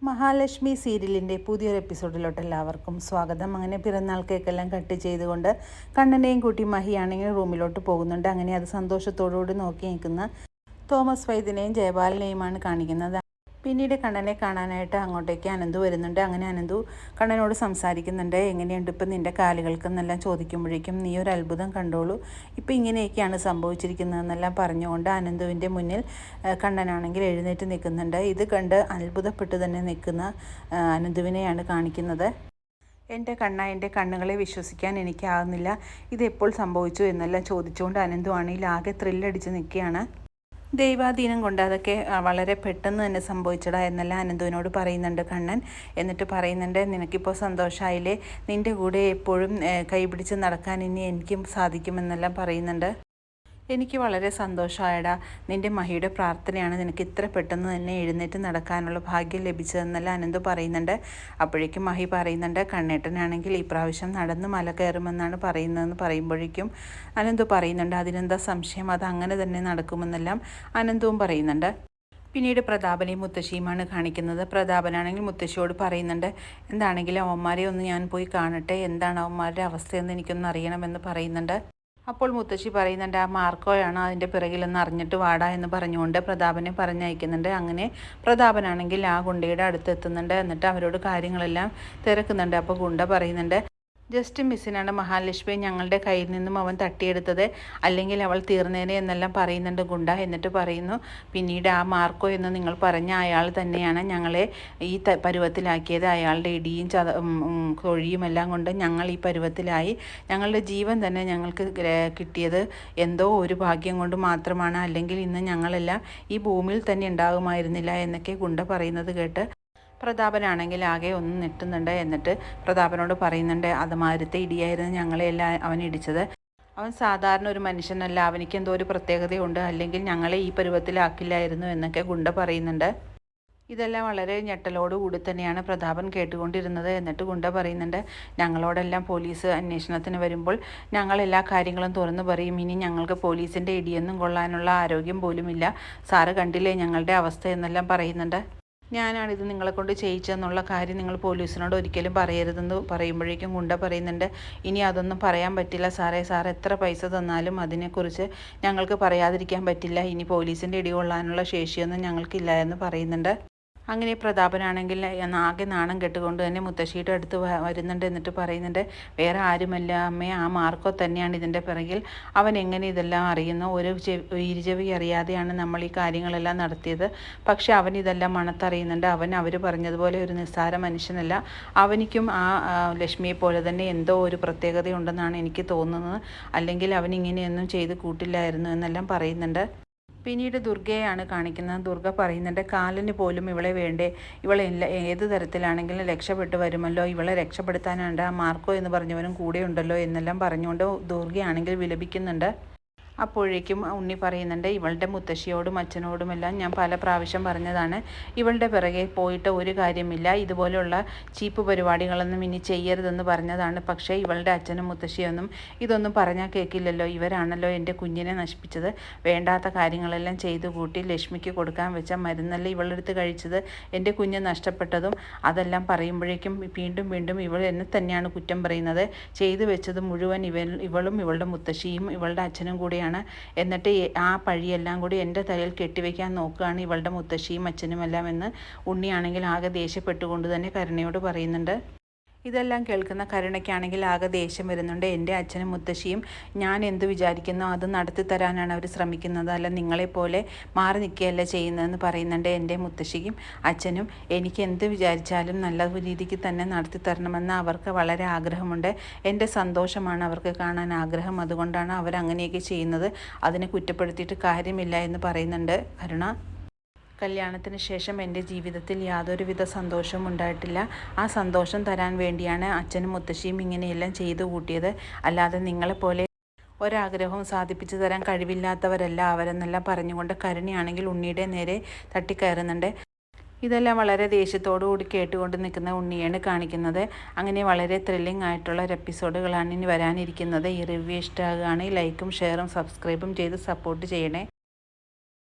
മഹാലക്ഷ്മി സീരിയലിൻ്റെ പുതിയൊരു എപ്പിസോഡിലോട്ട് എല്ലാവർക്കും സ്വാഗതം. അങ്ങനെ പിറന്നാൾ കേക്കെല്ലാം കട്ട് ചെയ്തുകൊണ്ട് കണ്ണനെയും കൂട്ടി മഹിയാണെങ്കിൽ റൂമിലോട്ട് പോകുന്നുണ്ട്. അങ്ങനെ അത് സന്തോഷത്തോടുകൂടി നോക്കി നിൽക്കുന്ന തോമസ് വൈദ്യനെയും ജയപാലനെയുമാണ് കാണിക്കുന്നത്. പിന്നീട് കണ്ണനെ കാണാനായിട്ട് അങ്ങോട്ടേക്ക് അനന്തു വരുന്നുണ്ട്. അങ്ങനെ അനന്തു കണ്ണനോട് സംസാരിക്കുന്നുണ്ട്. എങ്ങനെയുണ്ട് ഇപ്പം നിൻ്റെ കാലുകൾക്കെന്നെല്ലാം ചോദിക്കുമ്പോഴേക്കും നീ ഒരു അത്ഭുതം കണ്ടോളൂ, ഇപ്പം ഇങ്ങനെയൊക്കെയാണ് സംഭവിച്ചിരിക്കുന്നതെന്നെല്ലാം പറഞ്ഞുകൊണ്ട് അനന്തുവിൻ്റെ മുന്നിൽ കണ്ണനാണെങ്കിൽ എഴുന്നേറ്റ് നിൽക്കുന്നുണ്ട്. ഇത് കണ്ട് അത്ഭുതപ്പെട്ട് തന്നെ നിൽക്കുന്ന അനന്തുവിനെയാണ് കാണിക്കുന്നത്. എൻ്റെ എൻ്റെ കണ്ണുകളെ വിശ്വസിക്കാൻ എനിക്കാകുന്നില്ല, ഇതെപ്പോൾ സംഭവിച്ചു എന്നെല്ലാം ചോദിച്ചുകൊണ്ട് അനന്തു ആണെങ്കിൽ ആകെ ത്രില്ലടിച്ച് നിൽക്കുകയാണ്. ദൈവാധീനം കൊണ്ട് അതൊക്കെ വളരെ പെട്ടെന്ന് തന്നെ സംഭവിച്ചടാ എന്നെല്ലാം അനന്തുവിനോട് പറയുന്നുണ്ട് കണ്ണൻ. എന്നിട്ട് പറയുന്നുണ്ട്, നിനക്കിപ്പോൾ സന്തോഷമായില്ലേ, നിൻ്റെ കൂടെ എപ്പോഴും കൈപിടിച്ച് നടക്കാൻ ഇനി എനിക്കും സാധിക്കുമെന്നെല്ലാം പറയുന്നുണ്ട്. എനിക്ക് വളരെ സന്തോഷമായടാ, നിൻ്റെ മഹിയുടെ പ്രാർത്ഥനയാണ് നിനക്ക് ഇത്ര പെട്ടെന്ന് തന്നെ എഴുന്നേറ്റ് നടക്കാനുള്ള ഭാഗ്യം ലഭിച്ചതെന്നെല്ലാം അനന്തു പറയുന്നുണ്ട്. അപ്പോഴേക്കും മഹി പറയുന്നുണ്ട്, കണ്ണേട്ടനാണെങ്കിൽ ഈ പ്രാവശ്യം നടന്ന് മല കയറുമെന്നാണ് പറയുന്നതെന്ന് പറയുമ്പോഴേക്കും അനന്തു പറയുന്നുണ്ട്, അതിനെന്താ സംശയം, അത് അങ്ങനെ തന്നെ നടക്കുമെന്നെല്ലാം അനന്തുവും പറയുന്നുണ്ട്. പിന്നീട് പ്രതാപനെയും മുത്തശ്ശിയുമാണ് കാണിക്കുന്നത്. പ്രതാപനാണെങ്കിൽ മുത്തശ്ശിയോട് പറയുന്നുണ്ട്, എന്താണെങ്കിലും അവന്മാരെ ഒന്ന് ഞാൻ പോയി കാണട്ടെ, എന്താണ് അവന്മാരുടെ അവസ്ഥയെന്ന് എനിക്കൊന്ന് അറിയണമെന്ന് പറയുന്നുണ്ട്. അപ്പോൾ മുത്തശ്ശി പറയുന്നുണ്ട്, ആ മാർക്കോയാണ് അതിൻ്റെ പിറകിലെന്ന് അറിഞ്ഞിട്ട് വാടാ എന്ന് പറഞ്ഞുകൊണ്ട് പ്രതാപനെ പറഞ്ഞയക്കുന്നുണ്ട്. അങ്ങനെ പ്രതാപനാണെങ്കിൽ ആ ഗുണ്ടയുടെ അടുത്ത് എത്തുന്നുണ്ട്. എന്നിട്ട് അവരോട് കാര്യങ്ങളെല്ലാം തിരക്കുന്നുണ്ട്. അപ്പോൾ ഗുണ്ട പറയുന്നുണ്ട്, ജസ്റ്റ് മിസ്സിനാണ് മഹാലക്ഷ്മി ഞങ്ങളുടെ കയ്യിൽ നിന്നും അവൻ തട്ടിയെടുത്തത്, അല്ലെങ്കിൽ അവൾ തീർന്നേനെ എന്നെല്ലാം പറയുന്നുണ്ട് ഗുണ്ട. എന്നിട്ട് പറയുന്നു, പിന്നീട് ആ മാർക്കോ എന്ന് നിങ്ങൾ പറഞ്ഞ അയാൾ തന്നെയാണ് ഞങ്ങളെ ഈ പരുവത്തിലാക്കിയത്. അയാളുടെ ഇടിയും തൊഴിയും എല്ലാം കൊണ്ട് ഞങ്ങൾ ഈ പരുവത്തിലായി. ഞങ്ങളുടെ ജീവൻ തന്നെ ഞങ്ങൾക്ക് കിട്ടിയത് എന്തോ ഒരു ഭാഗ്യം കൊണ്ട് മാത്രമാണ്, അല്ലെങ്കിൽ ഇന്ന് ഞങ്ങളെല്ലാം ഈ ഭൂമിയിൽ തന്നെ ഉണ്ടാകുമായിരുന്നില്ല എന്നൊക്കെ ഗുണ്ട പറയുന്നത് കേട്ട് പ്രതാപനാണെങ്കിൽ ആകെ ഒന്ന് നെട്ടുന്നുണ്ട്. എന്നിട്ട് പ്രതാപനോട് പറയുന്നുണ്ട്, അത് മാരത്തെ ഇടിയായിരുന്നു ഞങ്ങളെല്ലാം അവൻ ഇടിച്ചത്, അവൻ സാധാരണ ഒരു മനുഷ്യനല്ല, അവനിക്ക് എന്തോ ഒരു പ്രത്യേകതയുണ്ട്, അല്ലെങ്കിൽ ഞങ്ങളെ ഈ പരുവത്തിലാക്കില്ലായിരുന്നു എന്നൊക്കെ ഗുണ്ട പറയുന്നുണ്ട്. ഇതെല്ലാം വളരെ ഞെട്ടലോടുകൂടി തന്നെയാണ് പ്രതാപൻ കേട്ടുകൊണ്ടിരുന്നത്. എന്നിട്ട് ഗുണ്ട പറയുന്നുണ്ട്, ഞങ്ങളോടെല്ലാം പോലീസ് അന്വേഷണത്തിന് വരുമ്പോൾ ഞങ്ങൾ എല്ലാ കാര്യങ്ങളും തുറന്നു പറയും, ഇനി ഞങ്ങൾക്ക് പോലീസിൻ്റെ ഇടിയൊന്നും കൊള്ളാനുള്ള ആരോഗ്യം പോലുമില്ല, സാറ് കണ്ടില്ലേ ഞങ്ങളുടെ അവസ്ഥ എന്നെല്ലാം പറയുന്നുണ്ട്. ഞാനാണിത് നിങ്ങളെ കൊണ്ട് ചെയ്യിച്ചതെന്നുള്ള കാര്യം നിങ്ങൾ പോലീസിനോട് ഒരിക്കലും പറയരുതെന്ന് പറയുമ്പോഴേക്കും ഗുണ്ട പറയുന്നുണ്ട്, ഇനി അതൊന്നും പറയാൻ പറ്റില്ല സാറേ, സാർ എത്ര പൈസ തന്നാലും അതിനെക്കുറിച്ച് ഞങ്ങൾക്ക് പറയാതിരിക്കാൻ പറ്റില്ല, ഇനി പോലീസിൻ്റെ ഇടികൊള്ളാനുള്ള ശേഷിയൊന്നും ഞങ്ങൾക്കില്ല എന്ന് പറയുന്നുണ്ട്. അങ്ങനെ പ്രതാപനാണെങ്കിൽ ആകെ നാണം കെട്ടുകൊണ്ട് തന്നെ മുത്തശ്ശിയുടെ അടുത്ത് വരുന്നുണ്ട്. എന്നിട്ട് പറയുന്നുണ്ട്, വേറെ ആരുമല്ല അമ്മേ, ആ മാർക്കോ തന്നെയാണ് ഇതിൻ്റെ പിറകിൽ, അവൻ എങ്ങനെ ഇതെല്ലാം അറിയുന്നു, ഒരു ഇരുചെവി അറിയാതെയാണ് നമ്മൾ ഈ കാര്യങ്ങളെല്ലാം നടത്തിയത്, പക്ഷെ അവൻ ഇതെല്ലാം മണത്തറിയുന്നുണ്ട്, അവർ പറഞ്ഞതുപോലെ ഒരു നിസ്സാര മനുഷ്യനല്ല, അവനിക്കും ആ ലക്ഷ്മിയെ പോലെ തന്നെ എന്തോ ഒരു പ്രത്യേകതയുണ്ടെന്നാണ് എനിക്ക് തോന്നുന്നത്, അല്ലെങ്കിൽ അവൻ ഇങ്ങനെയൊന്നും ചെയ്ത് കൂട്ടില്ലായിരുന്നു എന്നെല്ലാം പറയുന്നുണ്ട്. പിന്നീട് ദുർഗയെയാണ് കാണിക്കുന്നത്. ദുർഗ പറയുന്നുണ്ട്, കാലിന് പോലും ഇവളെ വേണ്ടേ, ഇവളെ ഏത് തരത്തിലാണെങ്കിലും രക്ഷപ്പെട്ടു വരുമല്ലോ, ഇവളെ രക്ഷപ്പെടുത്താനുണ്ട് ആ മാർക്കോ എന്ന് പറഞ്ഞവനും കൂടെ ഉണ്ടല്ലോ എന്നെല്ലാം പറഞ്ഞുകൊണ്ട് ദുർഗയാണെങ്കിൽ വിലപിക്കുന്നുണ്ട്. അപ്പോഴേക്കും ഉണ്ണി പറയുന്നുണ്ട്, ഇവളുടെ മുത്തശ്ശിയോടും അച്ഛനോടുമെല്ലാം ഞാൻ പല പ്രാവശ്യം പറഞ്ഞതാണ്, ഇവളുടെ പിറകെ പോയിട്ട് ഒരു കാര്യമില്ല, ഇതുപോലുള്ള ചീപ്പ് പരിപാടികളൊന്നും ഇനി ചെയ്യരുതെന്ന് പറഞ്ഞതാണ്, പക്ഷേ ഇവളുടെ അച്ഛനും മുത്തശ്ശിയൊന്നും ഇതൊന്നും പറഞ്ഞാൽ കേൾക്കില്ലല്ലോ, ഇവരാണല്ലോ എൻ്റെ കുഞ്ഞിനെ നശിപ്പിച്ചത്, വേണ്ടാത്ത കാര്യങ്ങളെല്ലാം ചെയ്തു കൂട്ടി ലക്ഷ്മിക്ക് കൊടുക്കാൻ വെച്ച മരുന്നല്ല ഇവളെടുത്ത് കഴിച്ചത്, എൻ്റെ കുഞ്ഞ് നഷ്ടപ്പെട്ടതും അതെല്ലാം പറയുമ്പോഴേക്കും വീണ്ടും വീണ്ടും ഇവൾ എന്നെ തന്നെയാണ് കുറ്റം പറയുന്നത്, ചെയ്തു വെച്ചത് മുഴുവൻ ഇവളും ഇവളുടെ മുത്തശ്ശിയും ഇവളുടെ അച്ഛനും കൂടിയാണ്, എന്നിട്ട് ആ പഴിയെല്ലാം കൂടി എൻ്റെ തലയിൽ കെട്ടിവെക്കാൻ നോക്കുകയാണ് ഇവളുടെ മുത്തശ്ശിയും അച്ഛനുമെല്ലാം എന്ന് ഉണ്ണിയാണെങ്കിൽ ആകെ ദേഷ്യപ്പെട്ടുകൊണ്ട് തന്നെ കരുണയോട് പറയുന്നുണ്ട്. ഇതെല്ലാം കേൾക്കുന്ന കരുണയ്ക്കാണെങ്കിൽ ആകെ ദേഷ്യം വരുന്നുണ്ട്. എൻ്റെ അച്ഛനും മുത്തശ്ശിയും ഞാൻ എന്ത് വിചാരിക്കുന്നോ അത് നടത്തി തരാനാണ് അവർ ശ്രമിക്കുന്നത്, അല്ല നിങ്ങളെപ്പോലെ മാറി നിൽക്കുകയല്ല ചെയ്യുന്നതെന്ന് പറയുന്നുണ്ട്. എൻ്റെ മുത്തശ്ശിക്കും അച്ഛനും എനിക്ക് എന്ത് വിചാരിച്ചാലും നല്ല രീതിക്ക് തന്നെ നടത്തി തരണമെന്ന് അവർക്ക് വളരെ ആഗ്രഹമുണ്ട്, എൻ്റെ സന്തോഷമാണ് അവർക്ക് കാണാൻ ആഗ്രഹം, അതുകൊണ്ടാണ് അവരങ്ങനെയൊക്കെ ചെയ്യുന്നത്, അതിനെ കുറ്റപ്പെടുത്തിയിട്ട് കാര്യമില്ല എന്ന് പറയുന്നുണ്ട് കരുണ. കല്യാണത്തിന് ശേഷം എൻ്റെ ജീവിതത്തിൽ യാതൊരുവിധ സന്തോഷവും ഉണ്ടായിട്ടില്ല, ആ സന്തോഷം തരാൻ വേണ്ടിയാണ് അച്ഛനും മുത്തശ്ശിയും ഇങ്ങനെയെല്ലാം ചെയ്തു കൂട്ടിയത്, അല്ലാതെ നിങ്ങളെപ്പോലെ ഒരാഗ്രഹവും സാധിപ്പിച്ചു തരാൻ കഴിവില്ലാത്തവരല്ല അവരെന്നെല്ലാം പറഞ്ഞുകൊണ്ട് കരുണയാണെങ്കിൽ ഉണ്ണിയുടെ നേരെ തട്ടിക്കയറുന്നുണ്ട്. ഇതെല്ലാം വളരെ ദേഷ്യത്തോടുകൂടി കേട്ടുകൊണ്ട് നിൽക്കുന്ന ഉണ്ണിയാണ് കാണിക്കുന്നത്. അങ്ങനെ വളരെ ത്രില്ലിംഗ് ആയിട്ടുള്ള ഒരു എപ്പിസോഡുകളാണ് ഇനി വരാനിരിക്കുന്നത്. ഈ റിവ്യൂ ഇഷ്ടമാകുകയാണെങ്കിൽ ലൈക്കും ഷെയറും സബ്സ്ക്രൈബും ചെയ്ത് സപ്പോർട്ട് ചെയ്യണേ.